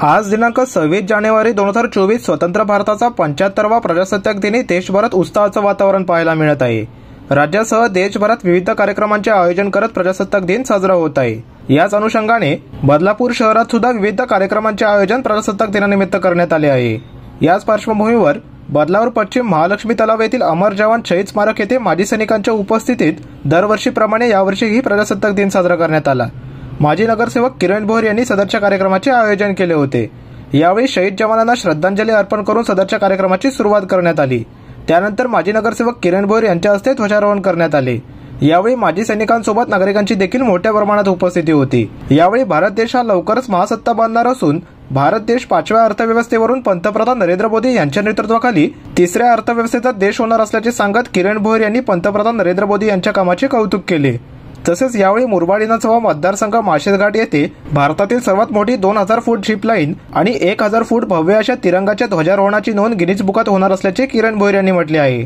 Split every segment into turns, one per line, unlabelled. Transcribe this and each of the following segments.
आज दिनांक 26 जानेवारी 2024 स्वतंत्र भारताचा 75वा प्रजासत्ताक दिनी देशभरात उत्साहाचं वातावरण पाहायला मिळत आहे। राज्यासह देशभरात विविध कार्यक्रमांचे आयोजन करत प्रजासत्ताक दिन साजरा होत आहे। याच अनुषंगाने बदलापूर शहरात सुद्धा विविध कार्यक्रमांचे आयोजन प्रजासत्ताक दिनानिमित्त करण्यात आले आहे। याच पार्श्वभूमीवर बदलापूर पश्चिम महालक्ष्मी तलाव येथील अमर जवान शहीद स्मारक येथे माजी सैनिकांच्या उपस्थितीत दरवर्षीप्रमाणे यावर्षीही प्रजासत्ताक दिन साजरा करण्यात आला। माजी नगरसेवक किरण भोर यांनी सदरच्या कार्यक्रमाचे आयोजन केले होते। यावेळी शहीद जवानांना श्रद्धांजली अर्पण करून सदरच्या कार्यक्रमाची सुरुवात करण्यात आली। त्यानंतर माजी नगरसेवक किरण भोर यांच्या हस्ते ध्वजारोहण करण्यात आले। यावेळी माजी सैनिकांसोबत नागरिकांची देखील मोठ्या प्रमाणात उपस्थिती होती। यावेळी भारत देश हा लवकरच महासत्ता बांधणार असून भारत देश 5व्या अर्थव्यवस्थेवरून पंतप्रधान नरेंद्र मोदी यांच्या नेतृत्वाखाली 3ऱ्या अर्थव्यवस्थेचा देश होणार असल्याचे सांगत किरण भोर यांनी पंतप्रधान नरेंद्र मोदी यांच्या कामाचे कौतुक केले। तसेच यावेळी मुरबाड विधानसभा मतदारसंघ माळशेजघाट येथे भारतातील सर्वात मोठी 2000 फूट झिप लाईन आणि 1000 फूट भव्य अशा तिरंगाच्या ध्वजारोहणाची नोंद गिनीज बुकात होणार असल्याचे किरण भोर यांनी म्हटले आहे।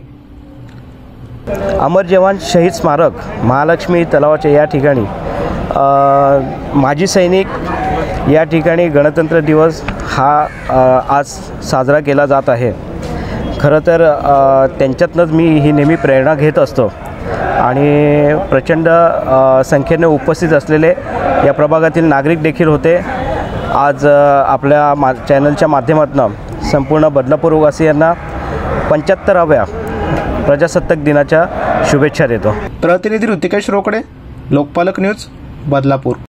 अमर जवान शहीद स्मारक महालक्ष्मी तलावाच्या या ठिकाणी माजी सैनिक या ठिकाणी गणतंत्र दिवस हा आज साजरा केला जात आहे। खरं तर त्यांच्यातनंच मी ही नेहमी प्रेरणा घेत असतो आणि प्रचंड संख्येने उपस्थित असलेले या प्रभागातील नागरिक देखील होते। आज आपल्या चॅनलच्या माध्यमातून संपूर्ण बदलापूरवासियांना 75व्या प्रजासत्ताक दिनाच्या शुभेच्छा देतो।
प्रतिनिधी ऋतिकेश रोकडे, लोकपालक न्यूज, बदलापूर।